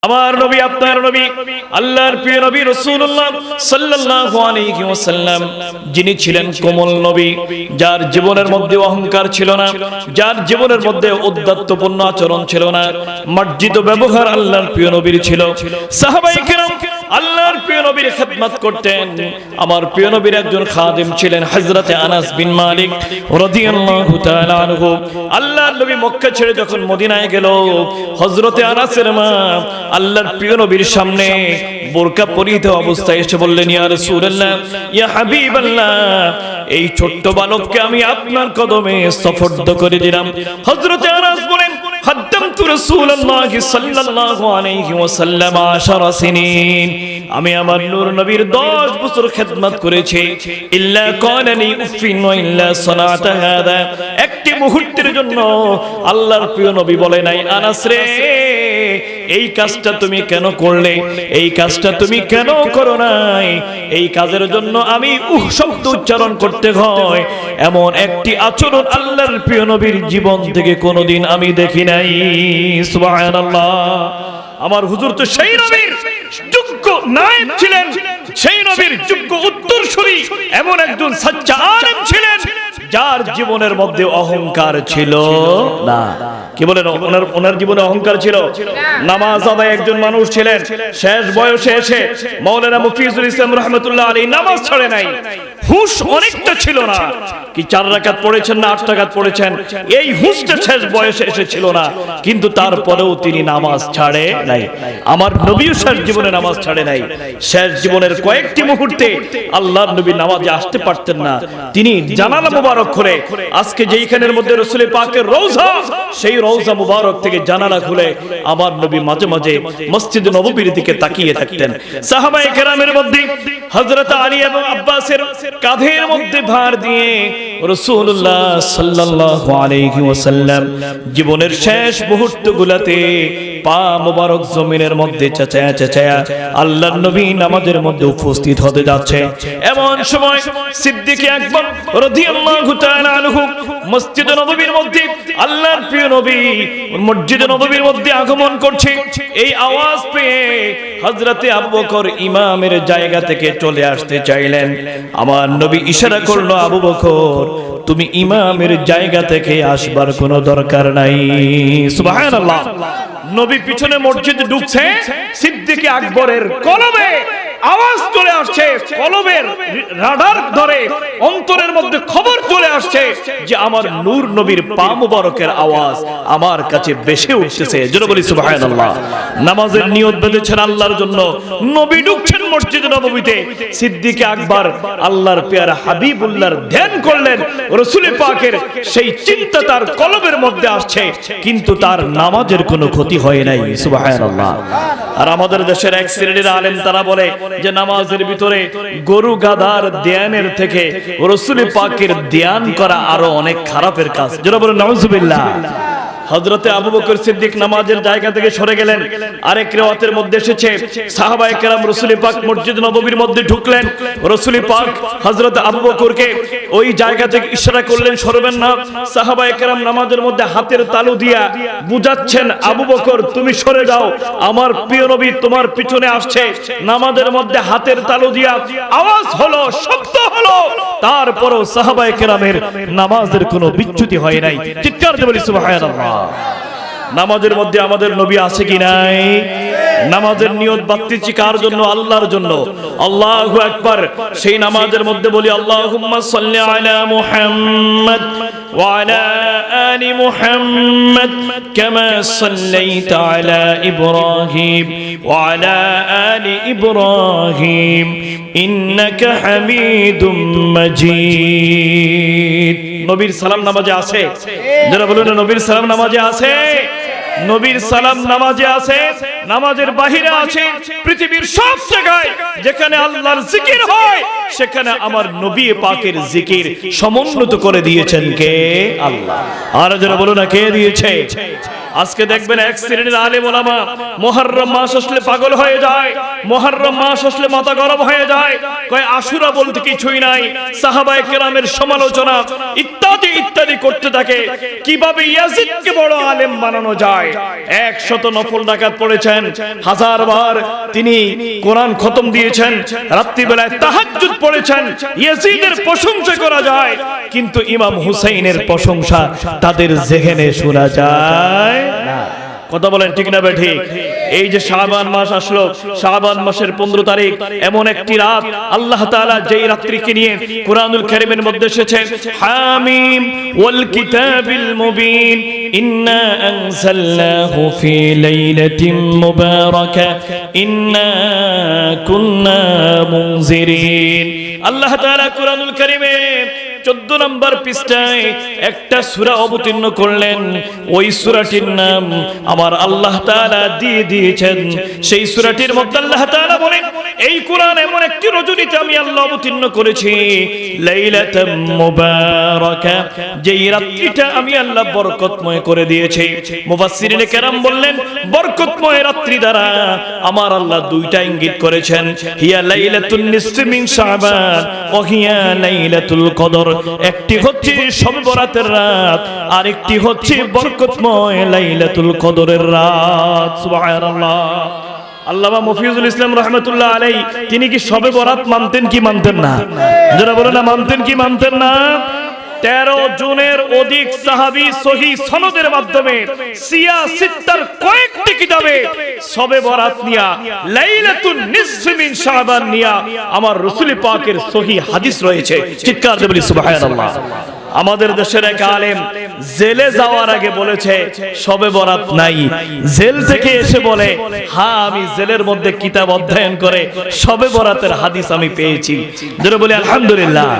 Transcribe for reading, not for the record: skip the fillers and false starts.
আমার নবী আপনার নবী আল্লাহর প্রিয় নবী রাসূলুল্লাহ সাল্লাল্লাহু আলাইহি ওয়াসাল্লাম যিনি ছিলেন কোমল নবী, যার জীবনের মধ্যে অহংকার ছিল না, যার জীবনের মধ্যে উদ্যতপূর্ণ আচরণ ছিল না, মার্জিত ব্যবহার আল্লাহর প্রিয় নবীর ছিল। সাহাবায়ে কেরাম আল্লাহর প্রিয় নবীর খেদমত করতেন। আমার প্রিয় নবীর একজন খাদিম ছিলেন হযরতে আনাস বিন মালিক রাদিয়াল্লাহু তাআলা আনহু। আল্লাহর নবী মক্কা ছেড়ে যখন মদিনায় গেল, হযরতে আনাসের মা আল্লাহর প্রিয় নবীর সামনে বোরকা পরিহিত অবস্থায় এসে বললেন, ইয়া রাসূলুল্লাহ, ইয়া হাবিবাল্লাহ, এই ছোট্ট বালককে আমি আপনার কদমে সুপর্দ করে দিলাম। হযরতে আনাস বলেন, খাদ্দামতু রাসূলুল্লাহ সাল্লাল্লাহু আলাইহি ওয়াসাল্লাম 10 সিনিন, আমি আমার নূর নবীর 10 বছর খেদমত করেছি। ইল্লা ক্বালানি উফিন ওয়া ইল্লা সানাতা হাদা, একটি মুহূর্তের জন্য আল্লাহর প্রিয় নবী বলে নাই, আনাস রে, এই কাজটা তুমি কেন করলে, এই কাজটা তুমি কেন করো নাই, এই কাজের জন্য আমি শব্দ উচ্চারণ করতে হয়, এমন একটি আচরণ আল্লাহর প্রিয় নবীর জীবন থেকে কোনোদিন আমি দেখি নাই। সুবহানাল্লাহ। আমার হুজুর তো সেই নবীর যোগ্য নায়েব ছিলেন, সেই নবীর যোগ্য উত্তরসূরি, এমন একজন সাচ্চা আলেম ছিলেন যার জীবনের মধ্যে অহংকার ছিল না। কি বলেন, ওনার জীবনে অহংকার ছিল? নামাজ আদায় একজন মানুষ ছিলেন, শেষ বয়সে এসে মাওলানা মুফিজুল ইসলাম রাহমাতুল্লাহ আলাইহি নামাজ ছাড়ে নাই। হুঁশ অনেকটা ছিল না, কি 4 রাকাত পড়েছেন না 8 রাকাত পড়েছেন, এই হুঁশটা শেষ বয়সে এসেছিল না, কিন্তু তারপরেও তিনি নামাজ ছাড়ে নাই। আমার নবীও শেষ জীবনে নামাজ ছাড়ে নাই। শেষ জীবনের কয়েকটি মুহূর্তে আল্লাহর নবী নামাজে আসতে পারতেন না, তিনি জানালা মুবারক খুলে, আজকে যেইখানের মধ্যে রাসূল পাকের রওজা, সেই রওজা মুবারক থেকে জানালা খুলে আমার নবী মাঝে মাঝে মসজিদ নববীর দিকে তাকিয়ে থাকতেন। সাহাবায়ে কেরামের মধ্যে হযরত আলী এবং আব্বাসের কাঁধের মধ্যে ভার দিয়ে রাসূলুল্লাহ সাল্লাল্লাহু আলাইহি ওয়াসাল্লাম জীবনের শেষ মুহূর্তগুলোতে পা মোবারক জমিনের মধ্যে চেঁচায়া চেঁচায়া আল্লাহর নবী নামাজের মধ্যে উপস্থিত হতে যাচ্ছে। এমন সময় সিদ্দিক আকবর রাদিয়াল্লাহু তাআলা আনহু মসজিদ নববীর মধ্যে আল্লাহর প্রিয় নবী মসজিদ নববীর মধ্যে আগমন করছে, এই আওয়াজ পেয়ে হযরতে আবু বকর ইমামের জায়গা থেকে চলে আসতে চাইলেন। আমার নবী ইশারা করলো, আবু বকর, তুমি ইমামের জায়গা থেকে আসবার কোনো দরকার নাই। সুবহানাল্লাহ। নবী পিছনে মসজিদে ঢুকছে, সিদ্দিক আকবরের কলবে আওয়াজ চলে আসছে, কলবের রাডার ধরে অন্তরের মধ্যে খবর চলে আসছে যে আমার নূর নবীর পা মুবারকের আওয়াজ আমার কাছে বেশি উঠতেছে। জোরে বলি সুবহানাল্লাহ। নামাজের নিয়ত বেঁধেছেন আল্লাহর জন্য, নবী ঢুকছেন মসজিদ নববীতে, সিদ্দিক আকবর আল্লাহর পেয়ারা হাবিবুল্লাহর ধ্যান করলেন, রাসূল পাকের সেই চিন্তা তার কলবের মধ্যে আসছে, কিন্তু তার নামাজের কোনো ক্ষতি হয় নাই। সুবহানাল্লাহ। আর আমাদের দেশের এক শ্রেণীর আলেম তারা বলে যে নামাজের ভিতরে গরু গাধার ধ্যানের থেকে রাসূল পাকের ধ্যান করা আরো অনেক খারাপের কাজ। যারা বলেন নাউজুবিল্লাহ। হযরতে আবু বকর সিদ্দিক নামাজের জায়গা থেকে সরে গেলেন। আরেক riwayতের মধ্যে এসেছে সাহাবায়ে কেরাম রাসূল পাক মসজিদ নববীর মধ্যে ঢুকলেন, রাসূল পাক হযরত আবু বকরকে ওই জায়গা থেকে ইশারা করলেন সরবেন না। সাহাবায়ে কেরাম নামাজের মধ্যে হাতের তালু দিয়া বুঝাচ্ছেন, আবু বকর তুমি সরে যাও, আমার প্রিয় নবী তোমার পিছনে আসছে। নামাজের মধ্যে হাতের তালু দিয়া আওয়াজ হলো, শব্দ হলো, তারপরও সাহাবায়ে কেরামের নামাজের কোনো বিচ্যুতি হয় নাই। চিৎকার দিয়ে বলি সুবহানাল্লাহ। নামাজের মধ্যে আমাদের নবী আছে কি নাই? নামাজের নিয়ত বাঁধতেছি কার জন্য? আল্লাহর জন্য। আল্লাহু আকবার। সেই নামাজের মধ্যে বলি আল্লাহুম্মা সাল্লি আলা মুহাম্মদ ওয়া আলা আলি মুহাম্মদ কামা সাল্লাইতা আলা ইব্রাহিম ওয়া আলা আলি ইব্রাহিম ইন্নাকা হামিদুম মাজিদ। নবীর সালাম নামাজে আছে? যারা বলুন নবীর সালাম নামাজে আছে। নবীর সালাম নামাজে আছে, নামাজের বাহিরে আছে, পৃথিবীর সব জায়গায় যেখানে আল্লাহর জিকির হয় সেখানে আমার নবী পাকের জিকির সমুন্নত করে দিয়েছেন কে? আল্লাহ। আর যারা বলুন না কে দিয়েছে? আজকে দেখবেন এক শ্রেণীর আলেম ওলামা মুহররম মাস আসলে পাগল হয়ে যায়, মুহররম মাস আসলে মাথা গরম হয়ে যায়, কয় আশুরা বলতে কিছুই নাই, সাহাবায়ে কেরামের সমালোচনা ইত্যাদি ইত্যাদি করতে থাকে। কিভাবে ইয়াজিদকে বড় আলেম বানানো যায়, 100 নফল রাকাত পড়েছেন, করেছেন, হাজারবার তিনি কোরআন খতম দিয়েছেন, রাত্রিবেলায় তাহাজ্জুদ পড়েছেন। ইয়াজিদের প্রশংসা করা যায়, কিন্তু ইমাম হুসাইনের প্রশংসা তাদের জেহেনে শোনা যায় না। কথা বলেন ঠিক না ঠিক? এই যে শাবান মাস আসলো, শাবান মাসের 15 তারিখ এমন একটি রাত, আল্লাহ তাআলা যেই রাত্রিকে নিয়ে কুরআনুল কারীমের মধ্যে এসেছে, হামিম ওয়াল কিতাবিল মুবিন ইন্না আনজালনাহু ফি লাইলাতিন মুবারাকা ইন্না কুন্না মুনজিরিন। আল্লাহ তাআলা কুরআনুল কারীমে 14 নম্বর পৃষ্ঠায় একটা সূরা অবতীর্ণ করলেন। ওই সূরাটির নাম আমার আল্লাহ তাআলা দিয়ে দিয়েছেন। সেই সূরাটির মধ্যে আল্লাহ তাআলা বলেন, এই কোরআন এমন একটি রজনীতে আমি আল্লাহ অবতীর্ণ করেছি, লাইলাতুম মুবারাকা, যেই রাত্রিটা আমি আল্লাহ বরকতময় করে দিয়েছি। মুফাসসিরিনে কেরাম বললেন, বরকতময় রাত্রি দ্বারা আমার আল্লাহ দুইটা ইঙ্গিত করেছেন, হিয়া লাইলাতুন নিসফি মিন শাবান ওয়া হিয়া লাইলাতুল কদর। একটি হচ্ছে শবে বরাতের রাত, আর একটি হচ্ছে বরকতময় লাইলাতুল কদরের রাত। সুবহানাল্লাহ। আল্লামা মফিজুল ইসলাম রাহমাতুল্লাহ আলাইহি তিনি কি শবে বরাত মানতেন কি মানতেন না? যারা বলেন না মানতেন কি মানতেন না? 13 জনের অধিক সাহাবী সহিহ সনদের মাধ্যমে সিয়া সিত্তার কয়েকটি কিতাবে শবে বরাত নিয়া, লাইলাতুন নিসফি মিন শাবান নিয়া আমার রাসূল পাকের সহিহ হাদিস রয়েছে। চিৎকার দিয়ে বলি সুবহানাল্লাহ। আমাদের দেশের এক আলেম জেলে যাওয়ার আগে বলেছে শবে বরাত নাই, জেল থেকে এসে বলে, হ্যাঁ আমি জেলের মধ্যে কিতাব অধ্যয়ন করে শবে বরাতের হাদিস আমি পেয়েছি। যারা বলে আলহামদুলিল্লাহ।